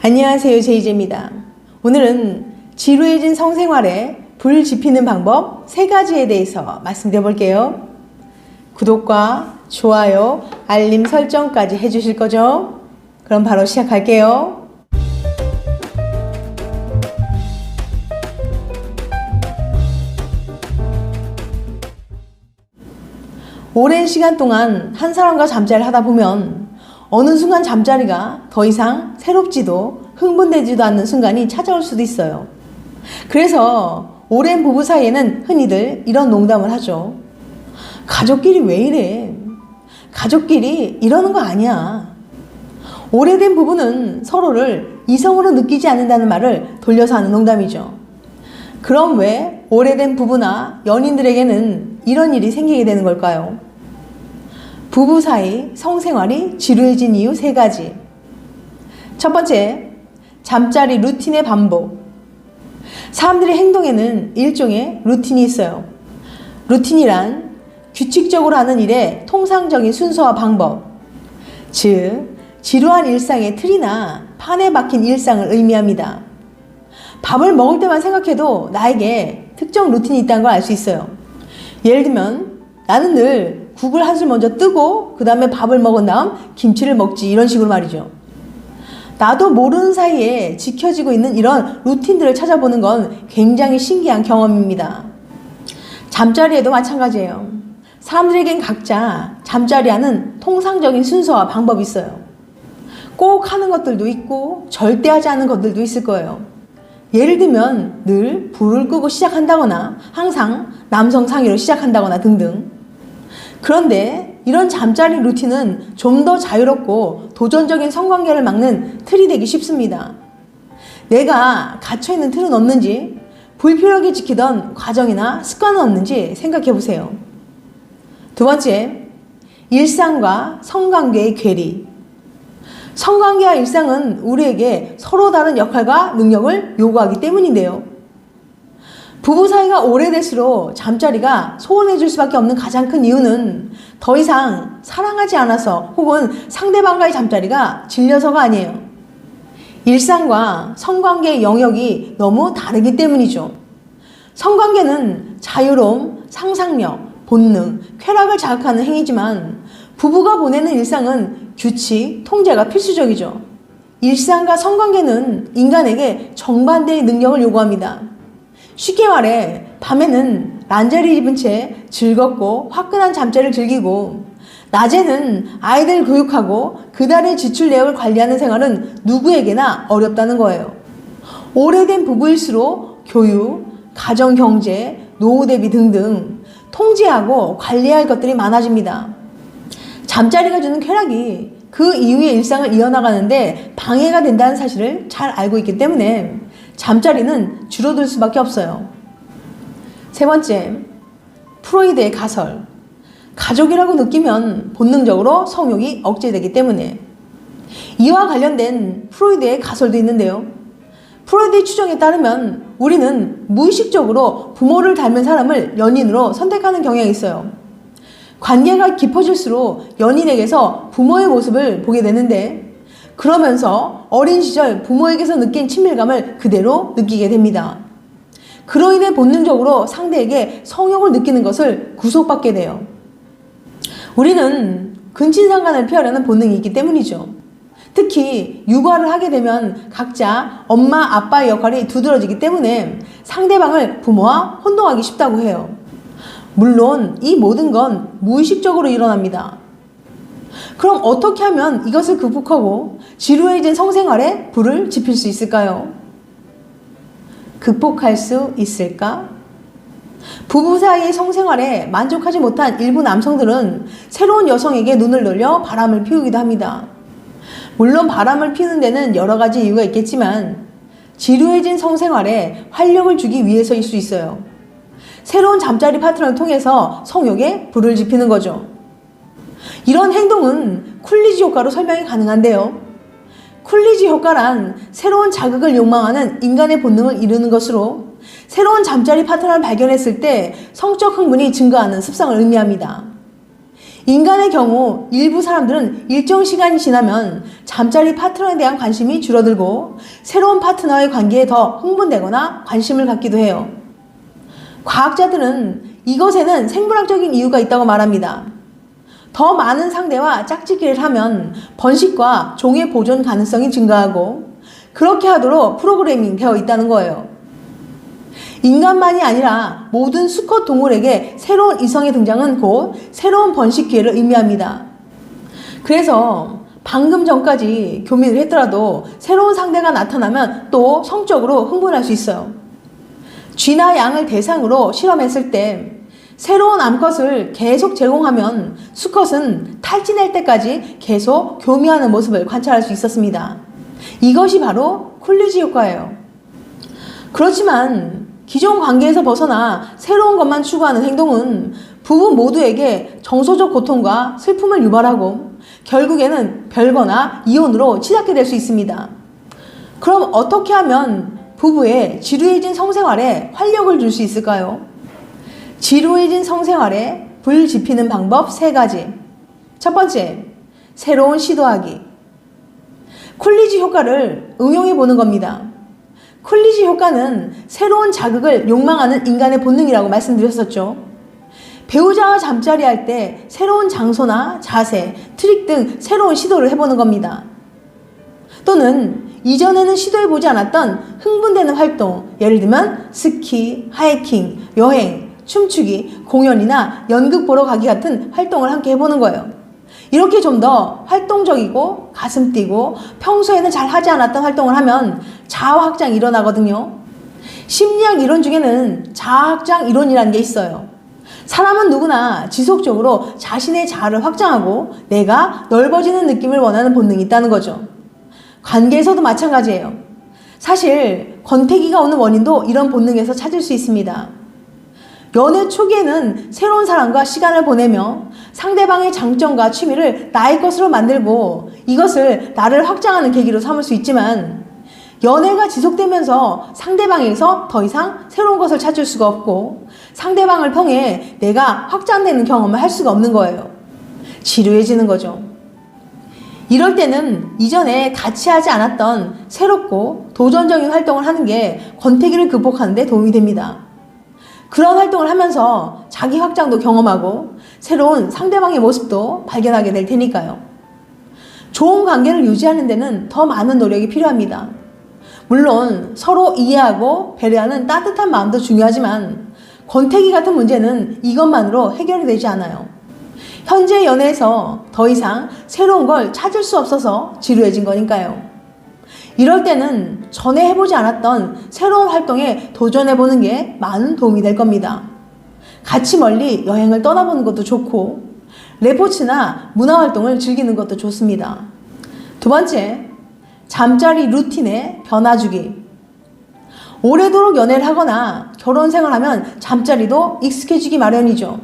안녕하세요, 제이제입니다. 오늘은 지루해진 성생활에 불 지피는 방법 3가지에 대해서 말씀드려 볼게요. 구독과 좋아요, 알림 설정까지 해주실 거죠? 그럼 바로 시작할게요. 오랜 시간 동안 한 사람과 잠자리를 하다 보면 어느 순간 잠자리가 더 이상 새롭지도 흥분되지도 않는 순간이 찾아올 수도 있어요. 그래서 오랜 부부 사이에는 흔히들 이런 농담을 하죠. 가족끼리 왜 이래? 가족끼리 이러는 거 아니야. 오래된 부부는 서로를 이성으로 느끼지 않는다는 말을 돌려서 하는 농담이죠. 그럼 왜 오래된 부부나 연인들에게는 이런 일이 생기게 되는 걸까요? 부부 사이 성생활이 지루해진 이유 3가지. 첫 번째, 잠자리 루틴의 반복. 사람들의 행동에는 일종의 루틴이 있어요. 루틴이란 규칙적으로 하는 일의 통상적인 순서와 방법, 즉 지루한 일상의 틀이나 판에 박힌 일상을 의미합니다. 밥을 먹을 때만 생각해도 나에게 특정 루틴이 있다는 걸 알 수 있어요. 예를 들면 나는 늘 국을 한 술 먼저 뜨고 그 다음에 밥을 먹은 다음 김치를 먹지, 이런 식으로 말이죠. 나도 모르는 사이에 지켜지고 있는 이런 루틴들을 찾아보는 건 굉장히 신기한 경험입니다. 잠자리에도 마찬가지예요. 사람들에겐 각자 잠자리하는 통상적인 순서와 방법이 있어요. 꼭 하는 것들도 있고 절대 하지 않는 것들도 있을 거예요. 예를 들면 늘 불을 끄고 시작한다거나 항상 남성 상의로 시작한다거나 등등. 그런데 이런 잠자리 루틴은 좀 더 자유롭고 도전적인 성관계를 막는 틀이 되기 쉽습니다. 내가 갇혀있는 틀은 없는지, 불필요하게 지키던 과정이나 습관은 없는지 생각해 보세요. 두 번째, 일상과 성관계의 괴리. 성관계와 일상은 우리에게 서로 다른 역할과 능력을 요구하기 때문인데요. 부부 사이가 오래될수록 잠자리가 소원해질 수밖에 없는 가장 큰 이유는 더 이상 사랑하지 않아서 혹은 상대방과의 잠자리가 질려서가 아니에요. 일상과 성관계의 영역이 너무 다르기 때문이죠. 성관계는 자유로움, 상상력, 본능, 쾌락을 자극하는 행위지만 부부가 보내는 일상은 규칙, 통제가 필수적이죠. 일상과 성관계는 인간에게 정반대의 능력을 요구합니다. 쉽게 말해 밤에는 란제리 입은 채 즐겁고 화끈한 잠자리를 즐기고 낮에는 아이들 교육하고 그달의 지출 내역을 관리하는 생활은 누구에게나 어렵다는 거예요. 오래된 부부일수록 교육, 가정경제, 노후 대비 등등 통제하고 관리해야 할 것들이 많아집니다. 잠자리가 주는 쾌락이 그 이후의 일상을 이어나가는데 방해가 된다는 사실을 잘 알고 있기 때문에 잠자리는 줄어들 수밖에 없어요. 세 번째, 프로이드의 가설. 가족이라고 느끼면 본능적으로 성욕이 억제되기 때문에. 이와 관련된 프로이드의 가설도 있는데요. 프로이드의 추정에 따르면 우리는 무의식적으로 부모를 닮은 사람을 연인으로 선택하는 경향이 있어요. 관계가 깊어질수록 연인에게서 부모의 모습을 보게 되는데 그러면서 어린 시절 부모에게서 느낀 친밀감을 그대로 느끼게 됩니다. 그로 인해 본능적으로 상대에게 성욕을 느끼는 것을 구속받게 돼요. 우리는 근친상간을 피하려는 본능이 있기 때문이죠. 특히 육아를 하게 되면 각자 엄마, 아빠의 역할이 두드러지기 때문에 상대방을 부모와 혼동하기 쉽다고 해요. 물론 이 모든 건 무의식적으로 일어납니다. 그럼 어떻게 하면 이것을 극복하고 지루해진 성생활에 불을 지필 수 있을까요? 극복할 수 있을까? 부부 사이의 성생활에 만족하지 못한 일부 남성들은 새로운 여성에게 눈을 돌려 바람을 피우기도 합니다. 물론 바람을 피우는 데는 여러 가지 이유가 있겠지만 지루해진 성생활에 활력을 주기 위해서일 수 있어요. 새로운 잠자리 파트너를 통해서 성욕에 불을 지피는 거죠. 이런 행동은 쿨리지 효과로 설명이 가능한데요. 쿨리지 효과란 새로운 자극을 욕망하는 인간의 본능을 이루는 것으로 새로운 잠자리 파트너를 발견했을 때 성적 흥분이 증가하는 습성을 의미합니다. 인간의 경우 일부 사람들은 일정 시간이 지나면 잠자리 파트너에 대한 관심이 줄어들고 새로운 파트너의 관계에 더 흥분되거나 관심을 갖기도 해요. 과학자들은 이것에는 생물학적인 이유가 있다고 말합니다. 더 많은 상대와 짝짓기를 하면 번식과 종의 보존 가능성이 증가하고 그렇게 하도록 프로그래밍 되어 있다는 거예요. 인간만이 아니라 모든 수컷 동물에게 새로운 이성의 등장은 곧 새로운 번식 기회를 의미합니다. 그래서 방금 전까지 교미를 했더라도 새로운 상대가 나타나면 또 성적으로 흥분할 수 있어요. 쥐나 양을 대상으로 실험했을 때 새로운 암컷을 계속 제공하면 수컷은 탈진할 때까지 계속 교미하는 모습을 관찰할 수 있었습니다. 이것이 바로 쿨리지 효과예요. 그렇지만 기존 관계에서 벗어나 새로운 것만 추구하는 행동은 부부 모두에게 정서적 고통과 슬픔을 유발하고 결국에는 별거나 이혼으로 치닫게 될 수 있습니다. 그럼 어떻게 하면 부부의 지루해진 성생활에 활력을 줄 수 있을까요? 지루해진 성생활에 불 지피는 방법 3가지. 첫 번째, 새로운 시도하기. 쿨리지 효과를 응용해 보는 겁니다. 쿨리지 효과는 새로운 자극을 욕망하는 인간의 본능이라고 말씀드렸었죠. 배우자와 잠자리 할 때 새로운 장소나 자세, 트릭 등 새로운 시도를 해보는 겁니다. 또는 이전에는 시도해보지 않았던 흥분되는 활동, 예를 들면 스키, 하이킹, 여행, 춤추기, 공연이나 연극 보러 가기 같은 활동을 함께 해보는 거예요. 이렇게 좀 더 활동적이고 가슴 뛰고 평소에는 잘 하지 않았던 활동을 하면 자아 확장이 일어나거든요. 심리학 이론 중에는 자아 확장 이론이라는 게 있어요. 사람은 누구나 지속적으로 자신의 자아를 확장하고 내가 넓어지는 느낌을 원하는 본능이 있다는 거죠. 관계에서도 마찬가지예요. 사실 권태기가 오는 원인도 이런 본능에서 찾을 수 있습니다. 연애 초기에는 새로운 사람과 시간을 보내며 상대방의 장점과 취미를 나의 것으로 만들고 이것을 나를 확장하는 계기로 삼을 수 있지만 연애가 지속되면서 상대방에게서 더 이상 새로운 것을 찾을 수가 없고 상대방을 통해 내가 확장되는 경험을 할 수가 없는 거예요. 지루해지는 거죠. 이럴 때는 이전에 같이 하지 않았던 새롭고 도전적인 활동을 하는 게 권태기를 극복하는 데 도움이 됩니다. 그런 활동을 하면서 자기 확장도 경험하고 새로운 상대방의 모습도 발견하게 될 테니까요. 좋은 관계를 유지하는 데는 더 많은 노력이 필요합니다. 물론 서로 이해하고 배려하는 따뜻한 마음도 중요하지만 권태기 같은 문제는 이것만으로 해결이 되지 않아요. 현재 연애에서 더 이상 새로운 걸 찾을 수 없어서 지루해진 거니까요. 이럴 때는 전에 해보지 않았던 새로운 활동에 도전해보는 게 많은 도움이 될 겁니다. 같이 멀리 여행을 떠나보는 것도 좋고 레포츠나 문화활동을 즐기는 것도 좋습니다. 두 번째, 잠자리 루틴에 변화 주기. 오래도록 연애를 하거나 결혼 생활하면 잠자리도 익숙해지기 마련이죠.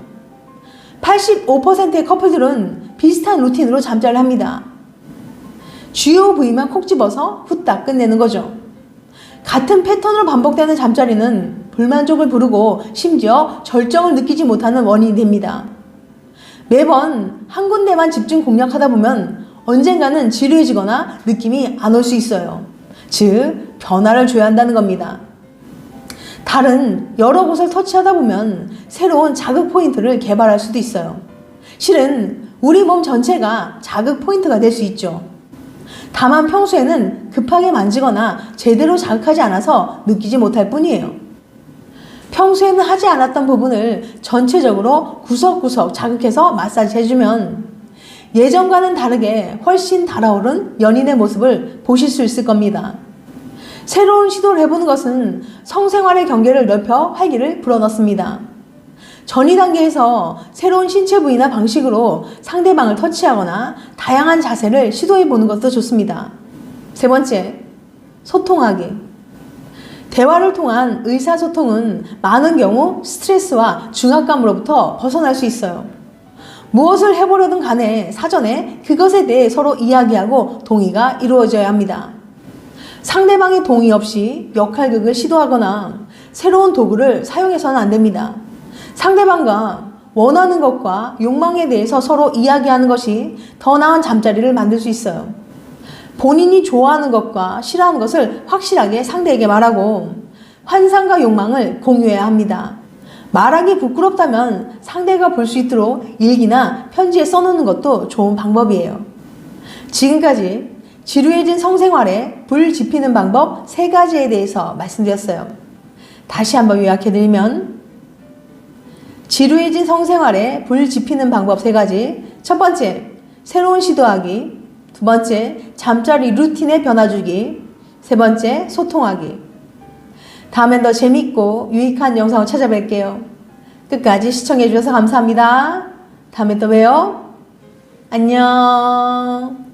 85%의 커플들은 비슷한 루틴으로 잠자리를 합니다. 주요 부위만 콕 집어서 후딱 끝내는 거죠. 같은 패턴으로 반복되는 잠자리는 불만족을 부르고 심지어 절정을 느끼지 못하는 원인이 됩니다. 매번 한 군데만 집중 공략하다 보면 언젠가는 지루해지거나 느낌이 안 올 수 있어요. 즉, 변화를 줘야 한다는 겁니다. 다른 여러 곳을 터치하다 보면 새로운 자극 포인트를 개발할 수도 있어요. 실은 우리 몸 전체가 자극 포인트가 될 수 있죠. 다만 평소에는 급하게 만지거나 제대로 자극하지 않아서 느끼지 못할 뿐이에요. 평소에는 하지 않았던 부분을 전체적으로 구석구석 자극해서 마사지 해주면 예전과는 다르게 훨씬 달아오른 연인의 모습을 보실 수 있을 겁니다. 새로운 시도를 해보는 것은 성생활의 경계를 넓혀 활기를 불어넣습니다. 전이 단계에서 새로운 신체 부위나 방식으로 상대방을 터치하거나 다양한 자세를 시도해보는 것도 좋습니다. 세 번째, 소통하기. 대화를 통한 의사소통은 많은 경우 스트레스와 중압감으로부터 벗어날 수 있어요. 무엇을 해보려든 간에 사전에 그것에 대해 서로 이야기하고 동의가 이루어져야 합니다. 상대방의 동의 없이 역할극을 시도하거나 새로운 도구를 사용해서는 안 됩니다. 상대방과 원하는 것과 욕망에 대해서 서로 이야기하는 것이 더 나은 잠자리를 만들 수 있어요. 본인이 좋아하는 것과 싫어하는 것을 확실하게 상대에게 말하고 환상과 욕망을 공유해야 합니다. 말하기 부끄럽다면 상대가 볼 수 있도록 일기나 편지에 써놓는 것도 좋은 방법이에요. 지금까지 지루해진 성생활에 불 지피는 방법 3가지에 대해서 말씀드렸어요. 다시 한번 요약해드리면 지루해진 성생활에 불 지피는 방법 3가지. 첫 번째, 새로운 시도하기. 두 번째, 잠자리 루틴에 변화 주기. 세 번째, 소통하기. 다음엔 더 재밌고 유익한 영상을 찾아뵐게요. 끝까지 시청해주셔서 감사합니다. 다음에 또 봬요. 안녕.